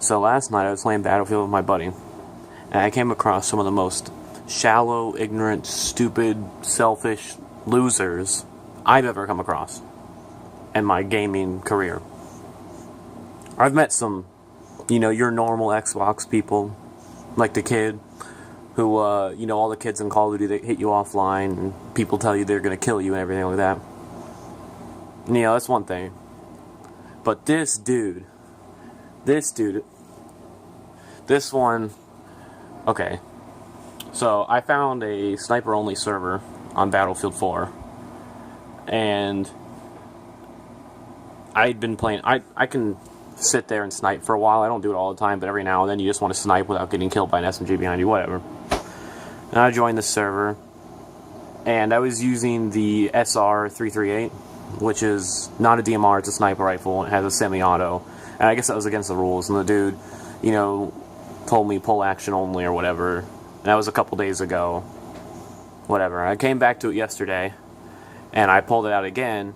So last night I was playing Battlefield with my buddy, and I came across some of the most shallow, ignorant, stupid, selfish losers I've ever come across in my gaming career. I've met some, your normal Xbox people, like the kid who, all the kids in Call of Duty that hit you offline, and people tell you they're going to kill you and everything like that. That's one thing. But this one, okay. So I found a sniper-only server on Battlefield 4, and I'd been playing. I can sit there and snipe for a while. I don't do it all the time, but every now and then you just want to snipe without getting killed by an SMG behind you, whatever. And I joined the server, and I was using the SR-338, which is not a DMR, it's a sniper rifle, and it has a semi-auto. And I guess that was against the rules, and the dude, told me pull action only or whatever. And that was a couple days ago. Whatever. I came back to it yesterday, and I pulled it out again,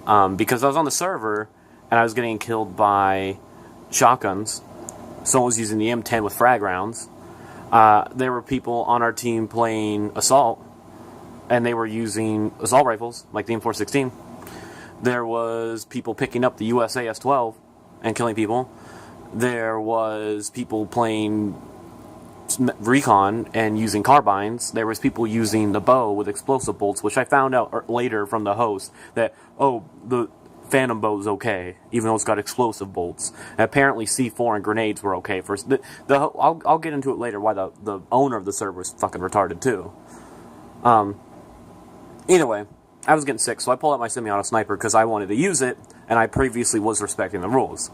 because I was on the server, and I was getting killed by shotguns. Someone was using the M10 with frag rounds. There were people on our team playing Assault, and they were using assault rifles, like the M416. There was people picking up the USAS-12 and killing people. There was people playing recon and using carbines. There was people using the bow with explosive bolts, which I found out later from the host that, the Phantom bow is okay, even though it's got explosive bolts. And apparently C4 and grenades were okay. I'll get into it later why the owner of the server was fucking retarded too. Either way, I was getting sick, so I pulled out my semi-auto sniper because I wanted to use it, and I previously was respecting the rules.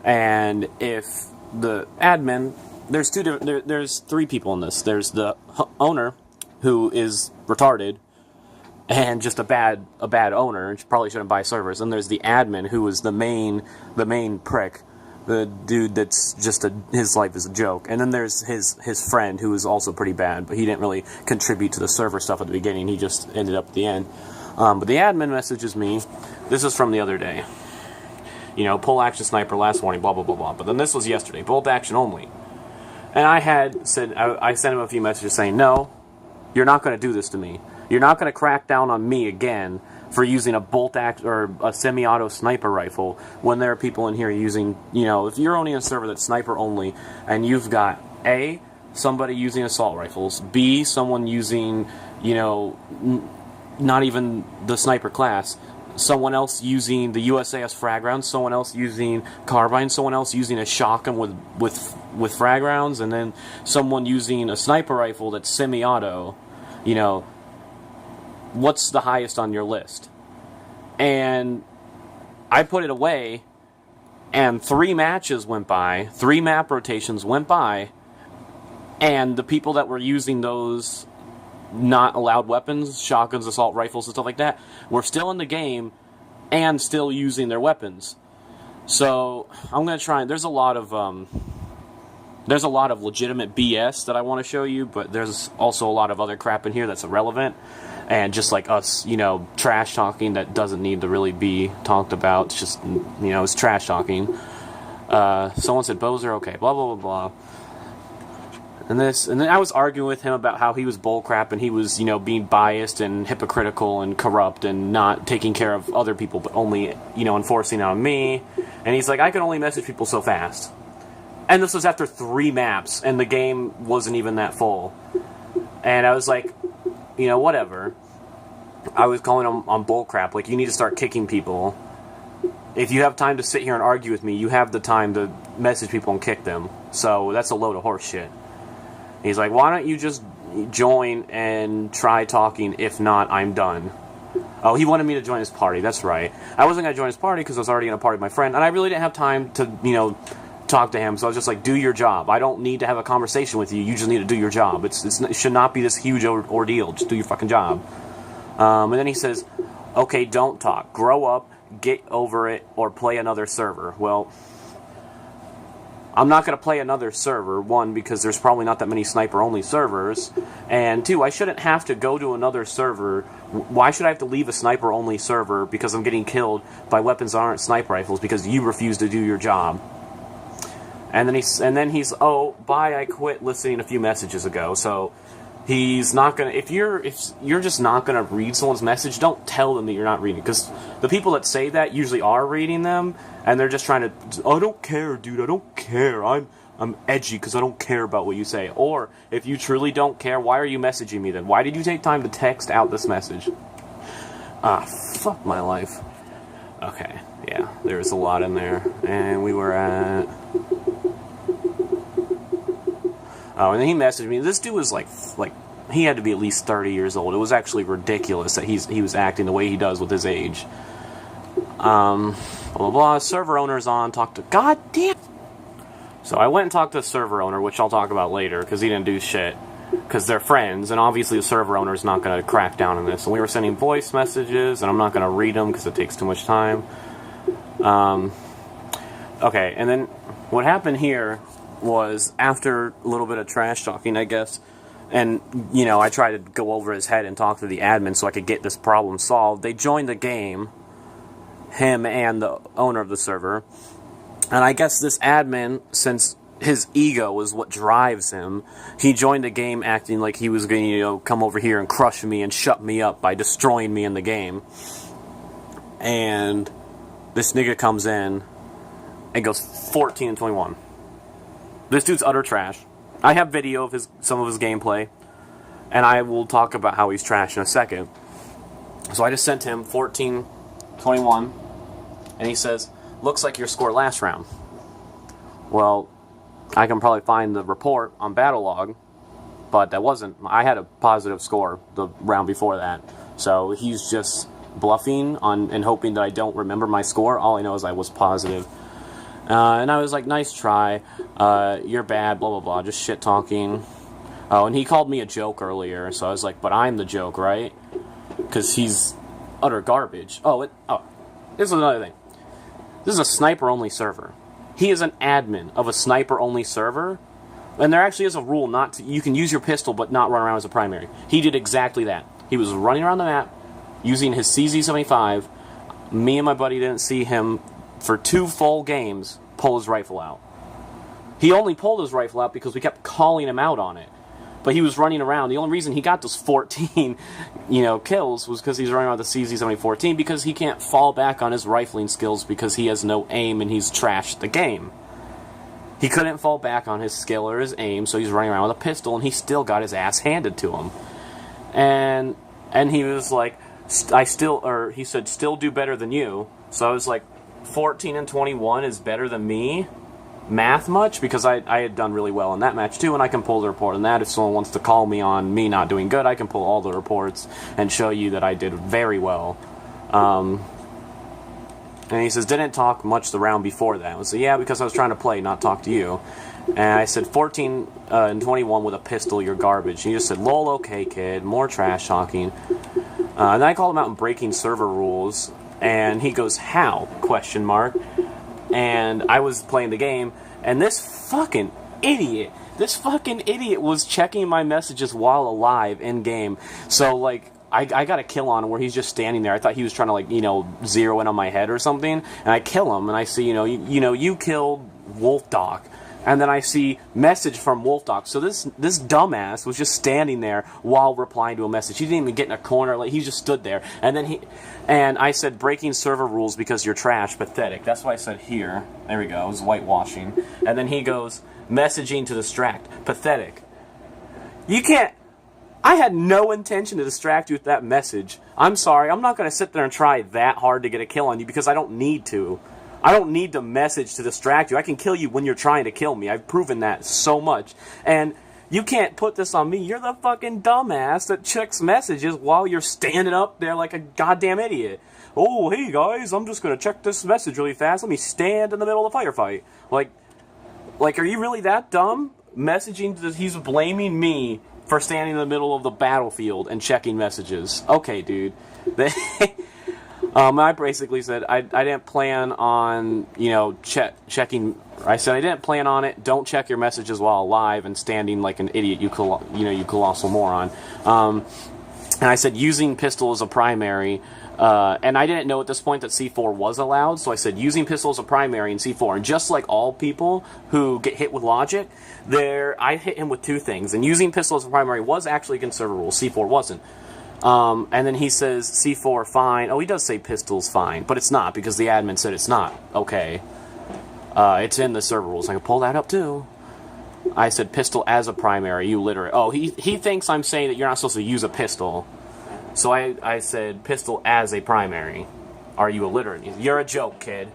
And if the admin, there's three people in this. There's the owner, who is retarded, and just a bad owner, and probably shouldn't buy servers. And there's the admin, who is the main prick, the dude that's just his life is a joke. And then there's his friend, who is also pretty bad, but he didn't really contribute to the server stuff at the beginning. He just ended up at the end. But the admin messages me. This is from the other day. Pull action sniper last warning, blah blah blah blah. But then this was yesterday, bolt action only. And I had said, I sent him a few messages saying, no, you're not going to do this to me. You're not going to crack down on me again for using a bolt action or a semi-auto sniper rifle when there are people in here using, if you're owning a server that's sniper only, and you've got A, somebody using assault rifles, B, someone using, not even the sniper class, someone else using the USAS frag rounds, someone else using carbine, someone else using a shotgun with frag rounds, and then someone using a sniper rifle that's semi-auto, what's the highest on your list? And I put it away, and 3 matches went by, 3 map rotations went by, and the people that were using those not allowed weapons, shotguns, assault rifles, and stuff like that, were still in the game and still using their weapons. So I'm gonna try. There's a lot of legitimate BS that I want to show you, but there's also a lot of other crap in here that's irrelevant and just like us, trash talking that doesn't need to really be talked about. It's just, it's trash talking. Someone said bows are okay, blah blah blah blah. And then I was arguing with him about how he was bullcrap and he was, being biased and hypocritical and corrupt and not taking care of other people, but only, enforcing on me. And he's like, I can only message people so fast. And this was after 3 maps, and the game wasn't even that full. And I was like, whatever. I was calling him on bullcrap. Like, you need to start kicking people. If you have time to sit here and argue with me, you have the time to message people and kick them. So that's a load of horse shit. He's like, why don't you just join and try talking? If not, I'm done. Oh, he wanted me to join his party. That's right. I wasn't going to join his party because I was already in a party with my friend, and I really didn't have time to, talk to him. So I was just like, do your job. I don't need to have a conversation with you. You just need to do your job. It should not be this huge ordeal. Just do your fucking job. And then he says, okay, don't talk. Grow up, get over it, or play another server. Well, I'm not going to play another server, 1, because there's probably not that many sniper-only servers, and 2, I shouldn't have to go to another server. Why should I have to leave a sniper-only server because I'm getting killed by weapons that aren't sniper rifles because you refuse to do your job? And then he's oh, bye, I quit listening a few messages ago. So he's not gonna, if you're just not gonna read someone's message, don't tell them that you're not reading, because the people that say that usually are reading them, and they're just trying to, oh, I don't care, dude, I don't care, I'm edgy because I don't care about what you say. Or if you truly don't care, why are you messaging me then? Why did you take time to text out this message? Fuck my life. Okay, yeah, there's a lot in there, and we were at. Oh, and then he messaged me. This dude was like he had to be at least 30 years old. It was actually ridiculous that he was acting the way he does with his age. Blah blah blah. Server owner's on. Talk to. God damn. So I went and talked to the server owner, which I'll talk about later, because he didn't do shit. Because they're friends, and obviously the server owner is not going to crack down on this. And we were sending voice messages, and I'm not going to read them because it takes too much time. Okay, and then what happened here was, after a little bit of trash talking, I guess, and, you know, I tried to go over his head and talk to the admin so I could get this problem solved. They joined the game, him and the owner of the server, and I guess this admin, since his ego is what drives him, he joined the game acting like he was going to, you know, come over here and crush me and shut me up by destroying me in the game. And this nigga comes in and goes 14 and 21. This dude's utter trash. I have video of some of his gameplay, and I will talk about how he's trash in a second. So I just sent him 14-21, and he says, looks like your score last round. Well, I can probably find the report on Battlelog, but that wasn't. I had a positive score the round before that. So he's just bluffing and hoping that I don't remember my score. All I know is I was positive. And I was like, nice try, you're bad, blah, blah, blah, just shit-talking. Oh, and he called me a joke earlier, so I was like, but I'm the joke, right? Because he's utter garbage. Oh, this is another thing. This is a sniper-only server. He is an admin of a sniper-only server, and there actually is a rule not to, you can use your pistol but not run around as a primary. He did exactly that. He was running around the map using his CZ75. Me and my buddy didn't see him for 2 full games pull his rifle out. He only pulled his rifle out because we kept calling him out on it. But he was running around. The only reason he got those 14, kills was because he's running around with the CZ7014, because he can't fall back on his rifling skills because he has no aim and he's trashed the game. He couldn't fall back on his skill or his aim, so he's running around with a pistol, and he still got his ass handed to him. And he was like, he said, still do better than you. So I was like, 14 and 21 is better than me? Math much? Because I had done really well in that match too, and I can pull the report on that. If someone wants to call me on me not doing good, I can pull all the reports and show you that I did very well. And he says, didn't talk much the round before that. I was like, yeah, because I was trying to play, not talk to you. And I said, 14 and 21 with a pistol, you're garbage. And he just said, lol, okay, kid, more trash talking. And then I called him out and breaking server rules. And he goes, how? Question mark. And I was playing the game, and this fucking idiot was checking my messages while alive in-game. So, like, I got a kill on him where he's just standing there. I thought he was trying to, zero in on my head or something. And I kill him, and I see, you killed Wolfdoc. And then I see message from Wolfdoc. So this dumbass was just standing there while replying to a message. He didn't even get in a corner. Like, he just stood there. And I said, breaking server rules because you're trash, pathetic. That's why I said here. There we go. It was whitewashing. And then he goes, messaging to distract, pathetic. You can't. I had no intention to distract you with that message. I'm sorry. I'm not going to sit there and try that hard to get a kill on you because I don't need to. I don't need the message to distract you. I can kill you when you're trying to kill me. I've proven that so much. And you can't put this on me. You're the fucking dumbass that checks messages while you're standing up there like a goddamn idiot. Oh, hey guys, I'm just going to check this message really fast. Let me stand in the middle of the firefight. Like, are you really that dumb? He's blaming me for standing in the middle of the battlefield and checking messages. Okay, dude. I basically said I didn't plan on, checking. I said I didn't plan on it. Don't check your messages while alive and standing like an idiot, you colossal moron. And I said using pistol as a primary, and I didn't know at this point that C4 was allowed, so I said using pistol as a primary in C4. And just like all people who get hit with logic, I hit him with two things. And using pistol as a primary was actually against server rules. C4 wasn't. And then he says C4 fine. Oh, he does say pistol's fine, but it's not because the admin said it's not. Okay. It's in the server rules. I can pull that up too. I said pistol as a primary, you literate. Oh, he thinks I'm saying that you're not supposed to use a pistol. So I said pistol as a primary. Are you illiterate? You're a joke, kid.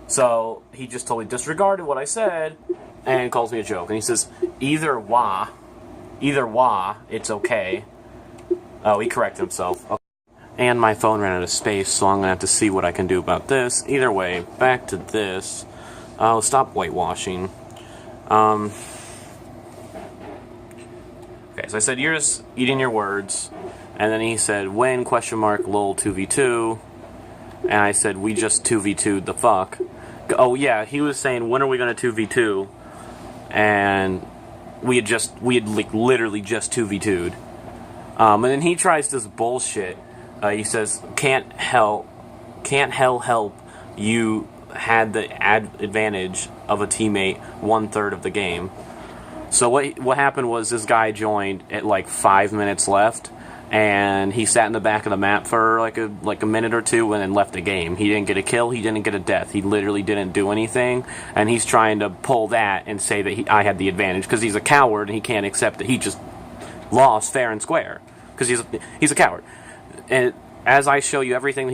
So he just totally disregarded what I said and calls me a joke. And he says, either wa, it's okay. Oh, he corrected himself. Okay. And my phone ran out of space, so I'm going to have to see what I can do about this. Either way, back to this. Oh, stop whitewashing. Okay, so I said, you're just eating your words. And then he said, when, question mark, lol, 2v2. And I said, we just 2v2'd the fuck. Oh, yeah, he was saying, when are we going to 2v2? And we had like, literally just 2v2'd. And then he tries this bullshit. He says, can't hell help you had the advantage of a teammate 1/3 of the game. So what happened was this guy joined at like 5 minutes left, and he sat in the back of the map for like a minute or two and then left the game. He didn't get a kill, he didn't get a death, he literally didn't do anything, and he's trying to pull that and say that I had the advantage because he's a coward and he can't accept that he just lost fair and square because he's a coward. And as I show you everything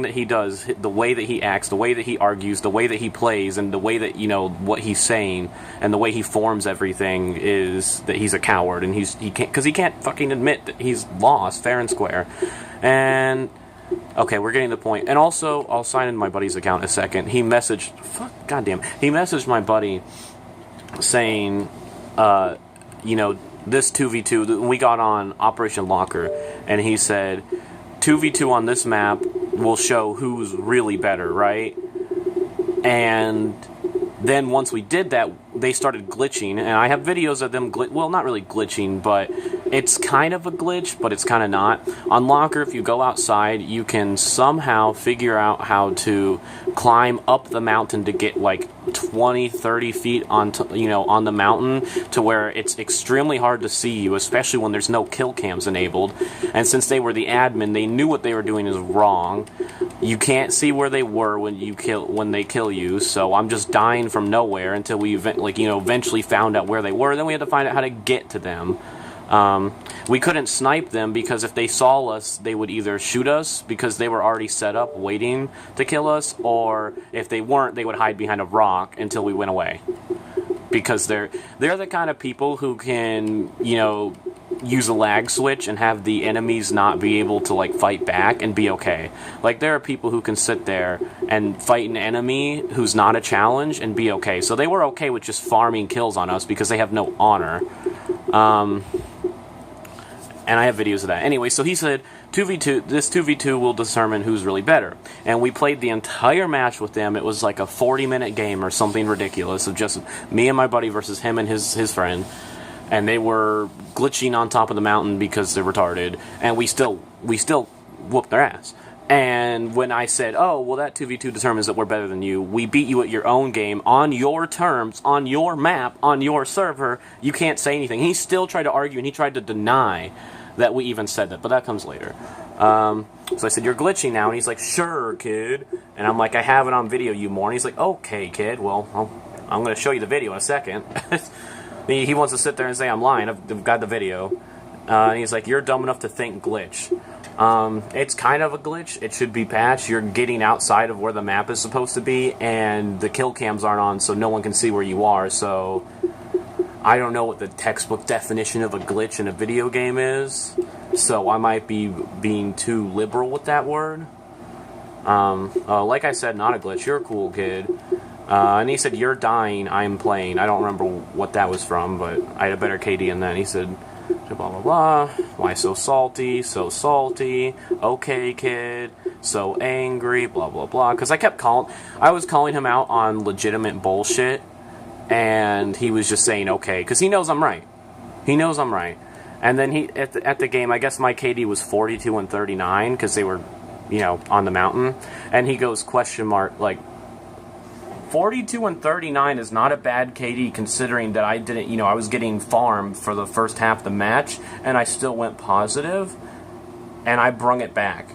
that he does, the way that he acts, the way that he argues, the way that he plays, and the way that, you know, what he's saying, and the way he forms everything is that he's a coward, and he can't fucking admit that he's lost fair and square. And okay, we're getting to the point. And also, I'll sign in my buddy's account in a second. He messaged, he messaged my buddy saying, you know, this 2v2, we got on Operation Locker, and he said, 2v2 on this map will show who's really better, right? And then once we did that, they started glitching, and I have videos of them well, not really glitching, but it's kind of a glitch, but it's kind of not. On Locker, if you go outside, you can somehow figure out how to climb up the mountain to get like 20, 30 feet on the mountain to where it's extremely hard to see you, especially when there's no kill cams enabled. And since they were the admin, they knew what they were doing is wrong. You can't see where they were when they kill you, so I'm just dying from nowhere until we eventually found out where they were. Then we had to find out how to get to them. We couldn't snipe them because if they saw us, they would either shoot us because they were already set up waiting to kill us, or if they weren't, they would hide behind a rock until we went away. Because they're the kind of people who can, you know, use a lag switch and have the enemies not be able to like fight back and be okay. Like there are people who can sit there and fight an enemy who's not a challenge and be okay. So they were okay with just farming kills on us because they have no honor. And I have videos of that. Anyway, so he said, this 2v2 will determine who's really better. And we played the entire match with them. It was like a 40-minute game or something ridiculous of just me and my buddy versus him and his friend. And they were glitching on top of the mountain because they're retarded. And we still whooped their ass. And when I said, oh, well, that 2v2 determines that we're better than you, we beat you at your own game, on your terms, on your map, on your server, you can't say anything. He still tried to argue, and he tried to deny that we even said that, but that comes later. So I said, you're glitching now, and he's like, sure, kid. And I'm like, I have it on video, you moron. He's like, okay, kid, well, I'm going to show you the video in a second. He wants to sit there and say I'm lying. I've got the video. And he's like, you're dumb enough to think glitch. It's kind of a glitch. It should be patched. You're getting outside of where the map is supposed to be, and the kill cams aren't on, so no one can see where you are. So I don't know what the textbook definition of a glitch in a video game is, so I might be being too liberal with that word. Like I said, not a glitch. You're a cool kid. And he said, you're dying, I'm playing. I don't remember what that was from, but I had a better KD in that. And he said, blah, blah, blah. Why so salty? So salty. Okay, kid. So angry. Blah, blah, blah. Because I was calling him out on legitimate bullshit, and he was just saying okay, because he knows I'm right. He knows I'm right. And then he at the game, I guess my KD was 42 and 39 because they were, on the mountain. And he goes, question mark, like, 42 and 39 is not a bad KD considering that I didn't, I was getting farmed for the first half of the match and I still went positive and I brung it back.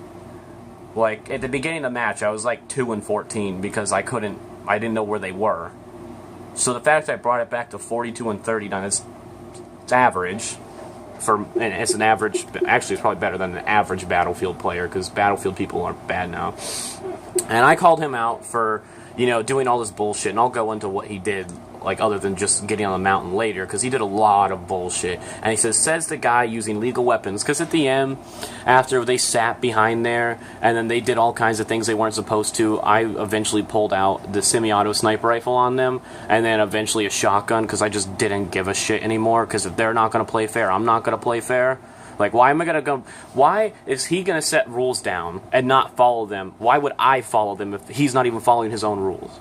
Like, at the beginning of the match, I was like 2 and 14 because I didn't know where they were. So the fact that I brought it back to 42 and 39, it's average. And it's an average, actually it's probably better than an average Battlefield player because Battlefield people are bad now. And I called him out for, doing all this bullshit, and I'll go into what he did, like, other than just getting on the mountain later, because he did a lot of bullshit. And he says the guy using lethal weapons, because at the end, after they sat behind there, and then they did all kinds of things they weren't supposed to, I eventually pulled out the semi-auto sniper rifle on them, and then eventually a shotgun, because I just didn't give a shit anymore, because if they're not going to play fair, I'm not going to play fair. Like, why is he going to set rules down and not follow them? Why would I follow them if he's not even following his own rules?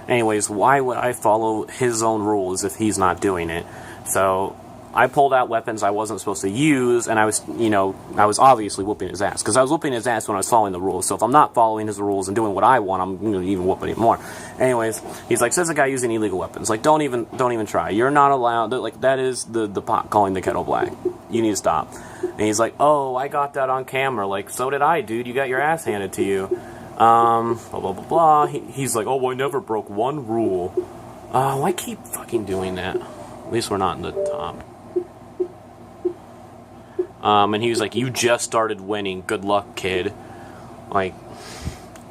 Anyways, why would I follow his own rules if he's not doing it? So, I pulled out weapons I wasn't supposed to use, and I was obviously whooping his ass. Because I was whooping his ass when I was following the rules. So if I'm not following his rules and doing what I want, I'm even whooping him more. Anyways, he's like, says a guy using illegal weapons. Like, don't even try. You're not allowed. Like, that is the pot calling the kettle black. You need to stop. And he's like, oh, I got that on camera. Like, so did I, dude. You got your ass handed to you. Blah, blah, blah, blah. He's like, oh, I never broke one rule. Why keep fucking doing that? At least we're not in the top. And he was like, you just started winning. Good luck, kid. Like,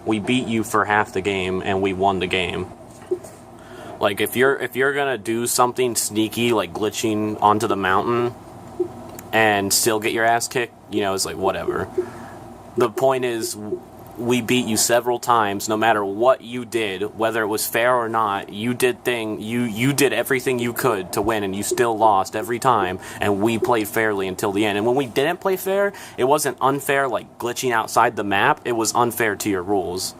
we beat you for half the game, and we won the game. Like, if you're gonna do something sneaky, like glitching onto the mountain, and still get your ass kicked, it's like, whatever. The point is, we beat you several times, no matter what you did, whether it was fair or not. You did everything you could to win, and you still lost every time, and we played fairly until the end. And when we didn't play fair, it wasn't unfair like glitching outside the map, it was unfair to your rules.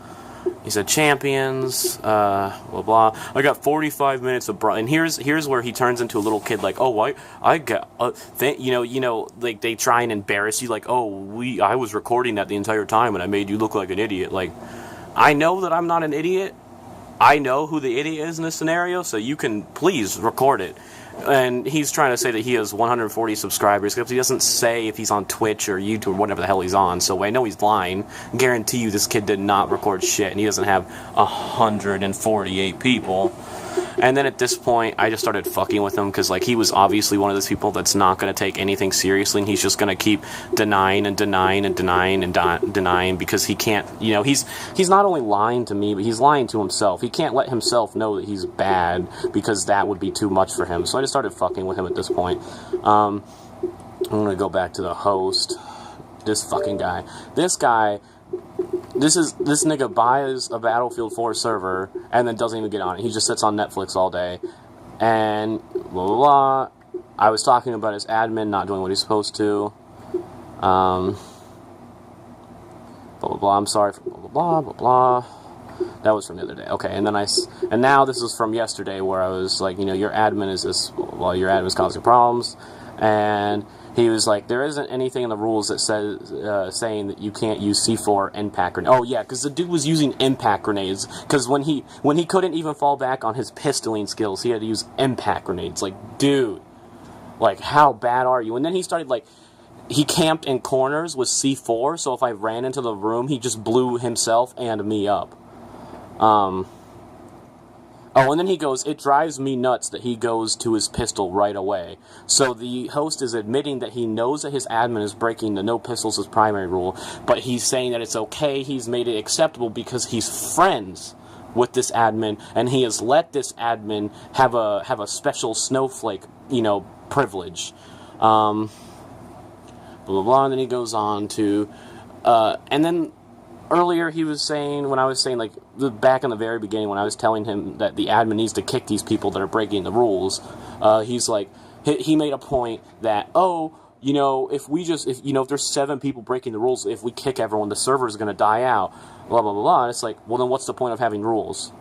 He said, champions, blah, blah. I got 45 minutes of and here's where he turns into a little kid, like, oh, I got, like, they try and embarrass you, like, oh, I was recording that the entire time, and I made you look like an idiot. Like, I know that I'm not an idiot. I know who the idiot is in this scenario, so you can please record it. And he's trying to say that he has 140 subscribers, because he doesn't say if he's on Twitch or YouTube or whatever the hell he's on, so I know he's lying. Guarantee you this kid did not record shit, and he doesn't have 148 people. And then at this point, I just started fucking with him, because, like, he was obviously one of those people that's not going to take anything seriously, and he's just going to keep denying and denying and denying and denying, because he can't, he's not only lying to me, but he's lying to himself. He can't let himself know that he's bad, because that would be too much for him. So I just started fucking with him at this point. I'm going to go back to the host. This fucking guy. This nigga buys a Battlefield 4 server and then doesn't even get on it. He just sits on Netflix all day. And blah, blah, blah. I was talking about his admin not doing what he's supposed to. Blah, blah, blah. I'm sorry for blah, blah, blah, blah. That was from the other day. Okay, and now this is from yesterday, where I was like, your admin is this, well, your admin is causing problems. And he was like, there isn't anything in the rules that says saying that you can't use C4 impact grenades. Oh yeah, because the dude was using impact grenades. Because when he couldn't even fall back on his pistoling skills, he had to use impact grenades. Like, dude, like, how bad are you? And then he started, like, he camped in corners with C4, so if I ran into the room, he just blew himself and me up. Oh, and then he goes, it drives me nuts that he goes to his pistol right away. So the host is admitting that he knows that his admin is breaking the no pistols is primary rule, but he's saying that it's okay, he's made it acceptable because he's friends with this admin, and he has let this admin have a special snowflake, privilege. Blah, blah, blah, and then he goes on to, and then earlier he was saying, when I was saying, like, back in the very beginning, when I was telling him that the admin needs to kick these people that are breaking the rules, he's like, he made a point that, if there's 7 people breaking the rules, if we kick everyone, the server's going to die out, blah, blah, blah, blah. And it's like, well, then what's the point of having rules?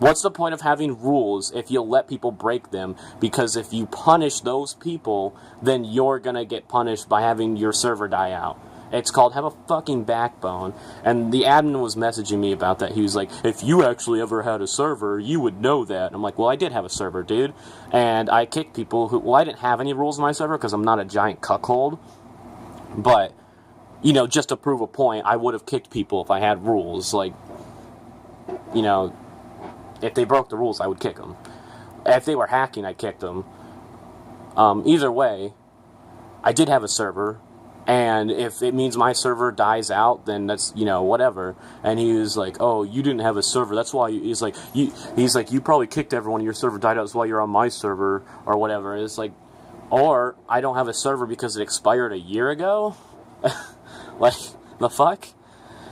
What's the point of having rules if you'll let people break them? Because if you punish those people, then you're gonna get punished by having your server die out. It's called have a fucking backbone. And the admin was messaging me about that. He was like, if you actually ever had a server, you would know that. And I'm like, well, I did have a server, dude. And I kicked people who, well, I didn't have any rules in my server because I'm not a giant cuckold. But, you know, just to prove a point, I would have kicked people if I had rules. Like, you know, if they broke the rules, I would kick them. If they were hacking, I'd kick them. Either way, I did have a server, and if it means my server dies out, then that's, you know, whatever. And he was like, oh, you didn't have a server, that's why he's like, you probably kicked everyone, your server died out, that's why you're on my server, or whatever. It's like, or I don't have a server because it expired a year ago? Like, the fuck?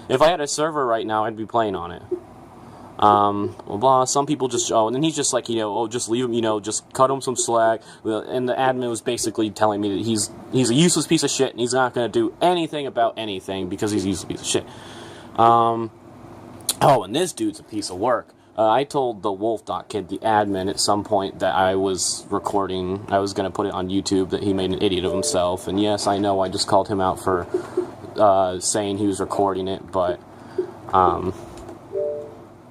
If I had a server right now, I'd be playing on it. Blah, some people just, and then he's just like, you know, just leave him, you know, just cut him some slack, and the admin was basically telling me that he's a useless piece of shit, and he's not going to do anything about anything, because he's a useless piece of shit. And this dude's a piece of work. I told the Wolf.Kid, the admin, at some point that I was recording, I was going to put it on YouTube, that he made an idiot of himself, and yes, I know I just called him out for, saying he was recording it, but,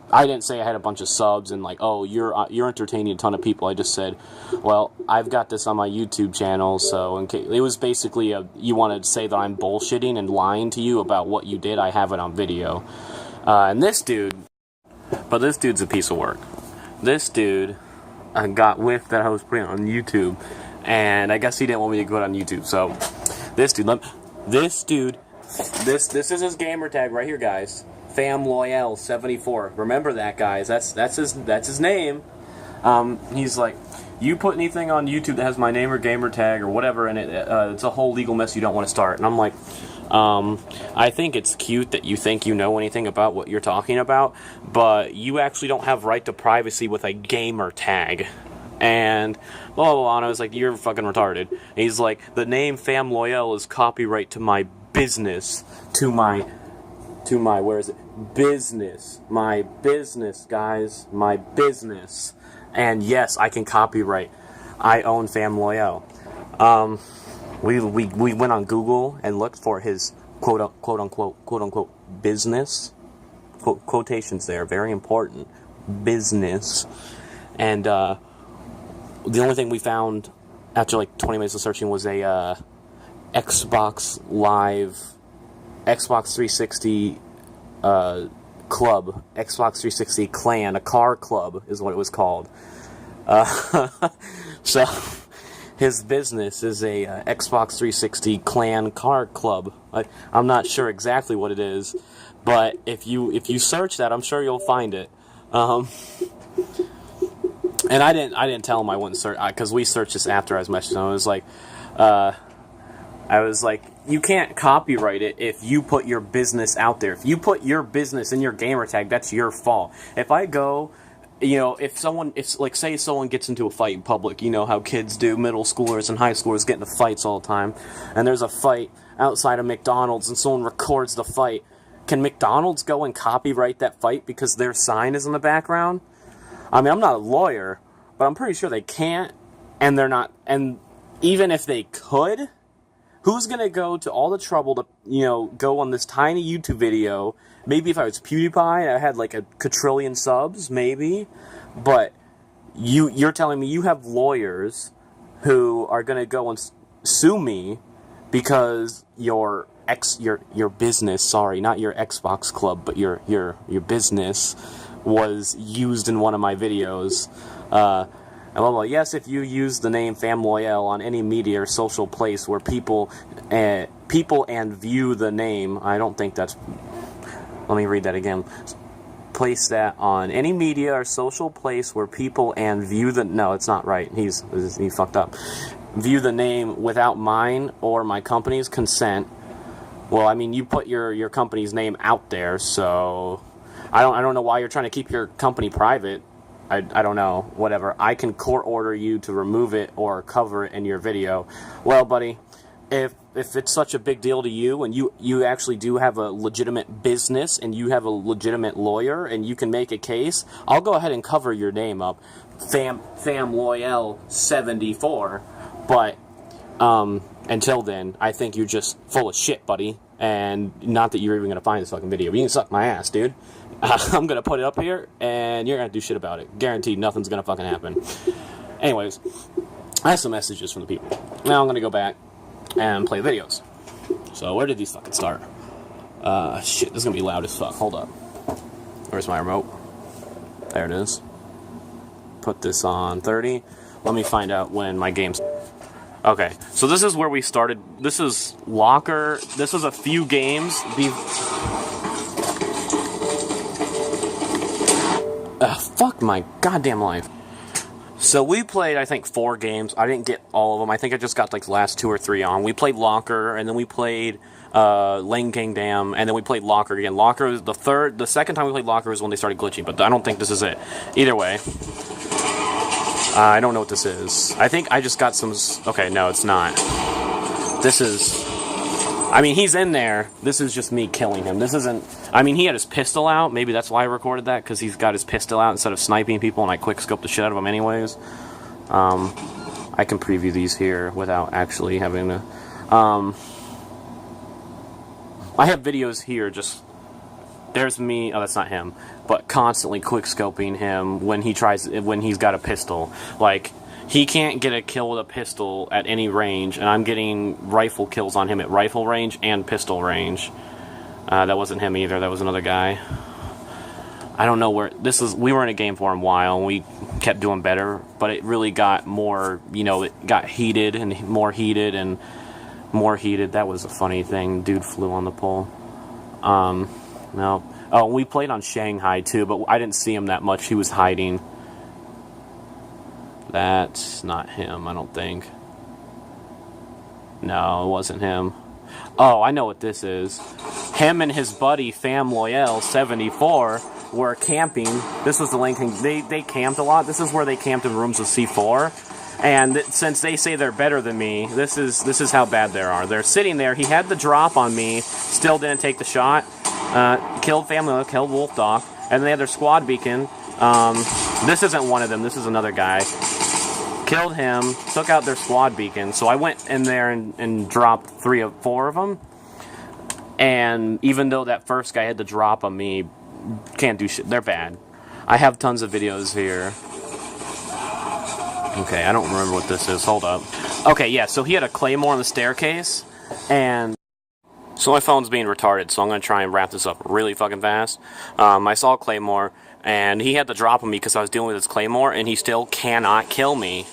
I didn't say I had a bunch of subs and like, oh, you're entertaining a ton of people. I just said, well, I've got this on my YouTube channel, so in case, it was basically you want to say that I'm bullshitting and lying to you about what you did, I have it on video. And this dude's a piece of work. This dude got whiff that I was putting on YouTube, and I guess he didn't want me to go on YouTube. So this is his gamer tag right here, guys. FamLoyal74. Remember that, guys. That's his name. He's like, you put anything on YouTube that has my name or gamer tag or whatever, and it's a whole legal mess you don't want to start. And I'm like, I think it's cute that you think you know anything about what you're talking about, but you actually don't have right to privacy with a gamer tag. And blah, blah, blah, and I was like, you're fucking retarded. And he's like, the name FamLoyal is copyright to my business, to my, where is it? Business. My business, guys. My business. And yes, I can copyright. I own FamLoyal. We went on Google and looked for his quote unquote business. Quotations there, very important. Business. And the only thing we found after like 20 minutes of searching was a Xbox Live, Xbox 360 club, Xbox 360 clan, a car club is what it was called. So his business is a Xbox 360 clan car club. I'm not sure exactly what it is, but if you search that, I'm sure you'll find it. And I didn't tell him I wouldn't search, because we searched this after I was messaging him. I was like, you can't copyright it if you put your business out there. If you put your business in your gamer tag, that's your fault. If I go, you know, if say someone gets into a fight in public, you know how kids do, middle schoolers and high schoolers get into fights all the time, and there's a fight outside of McDonald's and someone records the fight, can McDonald's go and copyright that fight because their sign is in the background? I mean, I'm not a lawyer, but I'm pretty sure they can't, and they're not, and even if they could, who's going to go to all the trouble to, you know, go on this tiny YouTube video? Maybe if I was PewDiePie, I had like a quadrillion subs, maybe. But you're telling me you have lawyers who are going to go and sue me because your business, sorry, not your Xbox club, but your business was used in one of my videos. Well, yes, if you use the name FamLoyal on any media or social place where people and view the name, I don't think that's, let me read that again. Place that on any media or social place where people and view the, no, it's not right. He fucked up. View the name without mine or my company's consent. Well, I mean, you put your company's name out there, so I don't know why you're trying to keep your company private. I don't know, whatever. I can court order you to remove it or cover it in your video. Well, buddy, if it's such a big deal to you, and you actually do have a legitimate business and you have a legitimate lawyer and you can make a case, I'll go ahead and cover your name up, Fam Loyal 74. But until then, I think you're just full of shit, buddy. And not that you're even gonna find this fucking video. You can suck my ass, dude. I'm gonna put it up here, and you're gonna do shit about it. Guaranteed, nothing's gonna fucking happen. Anyways, I have some messages from the people. Now I'm gonna go back and play videos. So where did these fucking start? Shit, this is gonna be loud as fuck. Hold up. Where's my remote? There it is. Put this on 30. Let me find out when my game's... Okay, so this is where we started. This is Locker. This was a few games. Fuck my goddamn life. So we played, I think, 4 games. I didn't get all of them. I think I just got like the last 2 or 3 on. We played Locker, and then we played Lane Kingdom, and then we played Locker again. Locker was the second time we played Locker was when they started glitching, but I don't think this is it. Either way, I don't know what this is. I think I just got some... Okay, no, it's not. This is... I mean, he's in there. This is just me killing him. This isn't... I mean, he had his pistol out. Maybe that's why I recorded that, because he's got his pistol out instead of sniping people, and I quick-scope the shit out of them anyways. I can preview these here without actually having to... I have videos here just... There's me... Oh, that's not him. But constantly quick-scoping him when he's got a pistol. Like... He can't get a kill with a pistol at any range, and I'm getting rifle kills on him at rifle range and pistol range. That wasn't him either, that was another guy. I don't know where... This is... We were in a game for a while, and we kept doing better, but it really got more... You know, it got heated, and more heated, and more heated. That was a funny thing. Dude flew on the pole. No. Oh, we played on Shanghai, too, but I didn't see him that much. He was hiding. That's not him, I don't think. No, it wasn't him. Oh, I know what this is. Him and his buddy, Fam Loyal 74, were camping. This was the Lincoln. They camped a lot. This is where they camped in rooms with C4. And since they say they're better than me, this is how bad they are. They're sitting there. He had the drop on me. Still didn't take the shot. Killed Fam Loyal, killed Wolf Doc. And they had their squad beacon. This isn't one of them. This is another guy. Killed him, took out their squad beacon, so I went in there and dropped 3 or 4 of them. And even though that first guy had the drop on me, can't do shit. They're bad. I have tons of videos here. Okay, I don't remember what this is. Hold up. Okay, yeah, so he had a claymore on the staircase, and... So my phone's being retarded, so I'm going to try and wrap this up really fucking fast. I saw claymore, and he had the drop on me because I was dealing with his claymore, and he still cannot kill me.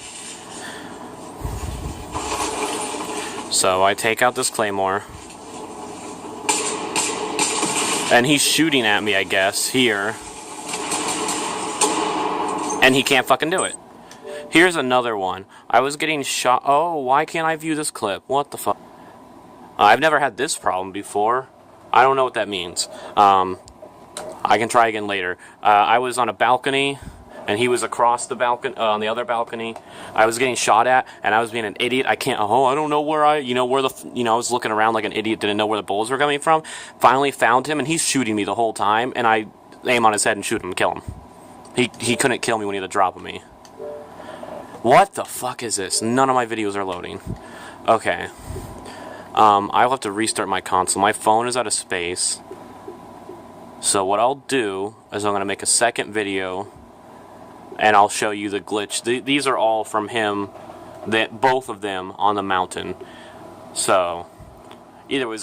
So I take out this claymore, and he's shooting at me, I guess, here. And he can't fucking do it. Here's another one. I was getting shot... Oh, why can't I view this clip? What the fuck? I've never had this problem before. I don't know what that means. I can try again later. I was on a balcony, and he was across the balcony, on the other balcony. I was getting shot at, and I was being an idiot. I don't know where I was looking around like an idiot, didn't know where the bullets were coming from. Finally found him, and he's shooting me the whole time, and I aim on his head and shoot him and kill him. He couldn't kill me when he had a drop of me. What the fuck is this? None of my videos are loading. Okay. I'll have to restart my console. My phone is out of space. So what I'll do is I'm going to make a second video, and I'll show you the glitch. These are all from him, both of them on the mountain. So, either way,